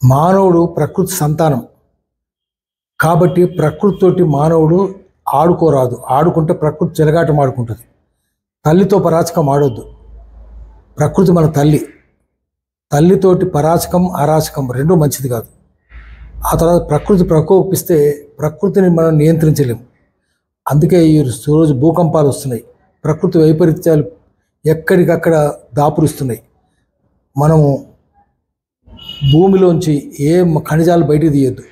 మానవుడు ప్రకృతి సంతానం కాబట్టి ప్రకృతితోటి మానవుడు ఆడుకోరాదు. ఆడుకుంటే ప్రకృతి చెలగాటం ఆడుకుంటుంది. తల్లితో పరాచకం ఆడొద్దు. ప్రకృతి మన తల్లి. తల్లితోటి పరాచకం అరాచకం రెండూ మంచిది కాదు. ఆ తర్వాత ప్రకృతి ప్రకోపిస్తే ప్రకృతిని మనం నియంత్రించలేము. అందుకే ఈ రోజు భూకంపాలు వస్తున్నాయి. ప్రకృతి వైపరీత్యాలు ఎక్కడికక్కడ దాపురిస్తున్నాయి. మనము భూమిలోంచి ఏ ఖనిజాలు బయటికి తీయొద్దు.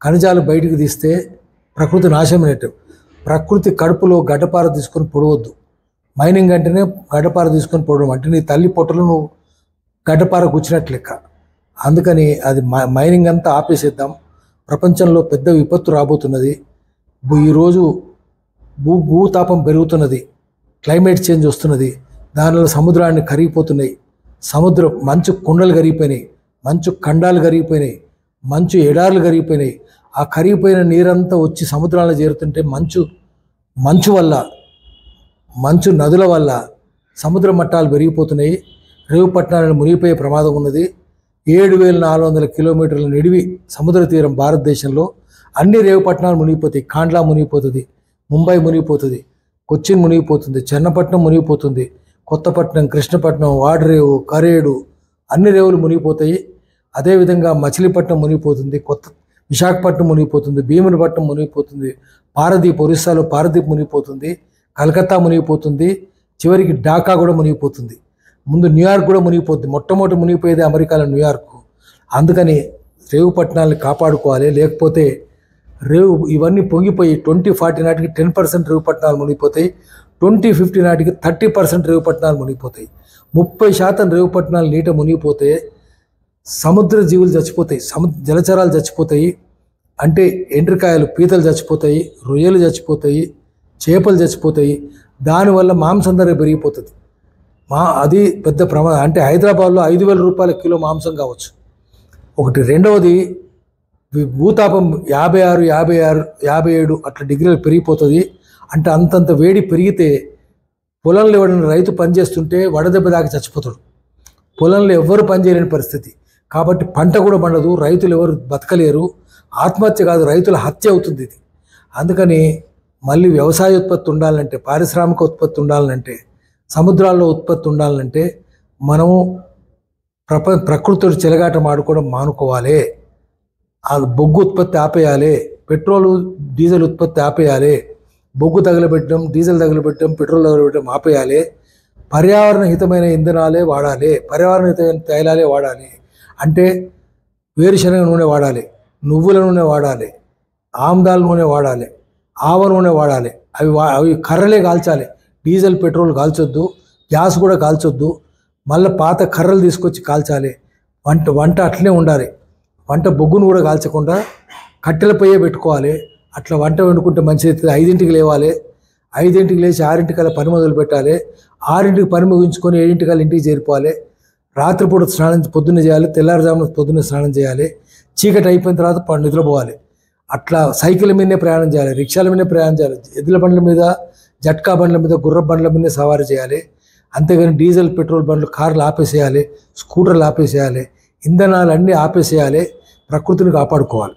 ఖనిజాలు బయటికి తీస్తే ప్రకృతి నాశనమైనట్టు. ప్రకృతి కడుపులో గడ్డపార తీసుకొని పొడవద్దు. మైనింగ్ అంటేనే గడ్డపార తీసుకొని పొడవడం అంటే నీ తల్లి పొట్టలు నువ్వు గడ్డపార గుచ్చినట్లు లెక్క. అందుకని అది మైనింగ్ అంతా ఆపేసేద్దాం. ప్రపంచంలో పెద్ద విపత్తు రాబోతున్నది. ఈరోజు భూతాపం పెరుగుతున్నది. క్లైమేట్ చేంజ్ వస్తున్నది. దానివల్ల సముద్రాన్ని కరిగిపోతున్నాయి. సముద్రం మంచు కొండలు కరిగిపోయినాయి. మంచు ఖండాలు కరిగిపోయినాయి. మంచు ఎడార్లు కరిగిపోయినాయి. ఆ కరిగిపోయిన నీరంతా వచ్చి సముద్రాల్లో చేరుతుంటే మంచు వల్ల మంచు నదుల వల్ల సముద్ర మట్టాలు పెరిగిపోతున్నాయి. రేవు పట్టణాలను మునిగిపోయే ప్రమాదం ఉన్నది. 7,400 కిలోమీటర్ల నిడివి సముద్ర తీరం భారతదేశంలో. అన్ని రేవు పట్టణాలు మునిగిపోతాయి. కాండ్లా మునిగిపోతుంది, ముంబై మునిగిపోతుంది, కొచ్చిన్ మునిగిపోతుంది, చెన్నపట్నం మునిగిపోతుంది, కొత్తపట్నం, కృష్ణపట్నం, వాడరేవు, కరేడు అన్ని రేవులు మునిగిపోతాయి. అదేవిధంగా మచిలీపట్నం మునిగిపోతుంది, విశాఖపట్నం మునిగిపోతుంది, భీమునిపట్నం మునిగిపోతుంది, పారదీప్ ఒరిస్సాలో పారదీప్ మునిగిపోతుంది, కలకత్తా మునిగిపోతుంది, చివరికి ఢాకా కూడా మునిగిపోతుంది. ముందు న్యూయార్క్ కూడా మునిగిపోతుంది. మొట్టమొదటి మునిగిపోయేది అమెరికాలో న్యూయార్క్. అందుకని రేవు పట్టణాలను కాపాడుకోవాలి. లేకపోతే ఇవన్నీ పొంగిపోయి 2040 నాటికి 10% రేవు పట్టణాలు మునిగిపోతాయి. 2050 నాటికి 30% రేవు పట్టణాలు మునిగిపోతాయి. 30% రేవు పట్టణాలు నీట మునిగిపోతే సముద్ర జీవులు చచ్చిపోతాయి. జలచరాలు చచ్చిపోతాయి. అంటే ఎండ్రకాయలు, పీతలు చచ్చిపోతాయి, రొయ్యలు చచ్చిపోతాయి, చేపలు చచ్చిపోతాయి. దానివల్ల మాంసం ధర పెరిగిపోతుంది. అది పెద్ద ప్రమాదం. అంటే హైదరాబాద్లో 5,000 రూపాయల కిలో మాంసం కావచ్చు ఒకటి. రెండవది భూతాపం 56, 57 అట్లా డిగ్రీలు పెరిగిపోతుంది. అంటే అంతంత వేడి పెరిగితే పొలంలో ఎవరైనా రైతు పనిచేస్తుంటే వడదెబ్బ దాకా చచ్చిపోతాడు. పొలంలో ఎవ్వరు పనిచేయలేని పరిస్థితి. కాబట్టి పంట కూడా పండదు. రైతులు ఎవరు బతకలేరు. ఆత్మహత్య కాదు, రైతుల హత్య అవుతుంది ఇది. అందుకని మళ్ళీ వ్యవసాయ ఉత్పత్తి ఉండాలంటే, పారిశ్రామిక ఉత్పత్తి ఉండాలంటే, సముద్రాల్లో ఉత్పత్తి ఉండాలంటే మనము ప్రకృతితో చెలగాటం ఆడుకోవడం మానుకోవాలి. ఆ బొగ్గు ఉత్పత్తి ఆపేయాలి. పెట్రోలు డీజిల్ ఉత్పత్తి ఆపేయాలి. బొగ్గు తగలబెట్టడం, డీజిల్ తగలబెట్టడం, పెట్రోల్ తగలబెట్టడం ఆపేయాలి. పర్యావరణ హితమైన ఇంధనాలే వాడాలి. పర్యావరణ హితమైన తైలాలే వాడాలి. అంటే వేరుశనగ నూనె వాడాలి, నువ్వుల నూనె వాడాలి, ఆముదాల నూనె వాడాలి, ఆవ నూనె వాడాలి. అవి కర్రలే కాల్చాలి. డీజిల్, పెట్రోల్ కాల్చొద్దు. గ్యాస్ కూడా కాల్చొద్దు. మళ్ళీ పాత కర్రలు తీసుకొచ్చి కాల్చాలి. వంట అట్లనే ఉండాలి. వంట బొగ్గును కూడా కాల్చకుండా కట్టెల పొయ్యే పెట్టుకోవాలి. అట్లా వంట వండుకుంటే మంచిది. 5ంటికి లేవాలి. 5ంటికి లేచి 6ంటికల్లా పని మొదలు పెట్టాలి. 6ంటికి పని ముగించుకొని 7ంటికల్లా ఇంటికి చేరిపోవాలి. రాత్రిపూట స్నానం పొద్దున్నే చేయాలి. తెల్లారుజామున పొద్దున్నే స్నానం చేయాలి. చీకటి అయిపోయిన తర్వాత నిద్రపోవాలి. అట్లా సైకిల్ మీదనే ప్రయాణం చేయాలి, రిక్షాల మీదనే ప్రయాణం చేయాలి, ఎద్దుల బండ్ల మీద, జట్కా బండ్ల మీద, గుర్ర బండ్ల మీదనే సవారీ చేయాలి. అంతేగాని డీజిల్, పెట్రోల్ బండ్లు, కార్లు ఆపేసేయాలి, స్కూటర్లు ఆపేసేయాలి, ఇంధనాలు అన్నీ ఆపేసేయాలి. ప్రకృతిని కాపాడుకోవాలి.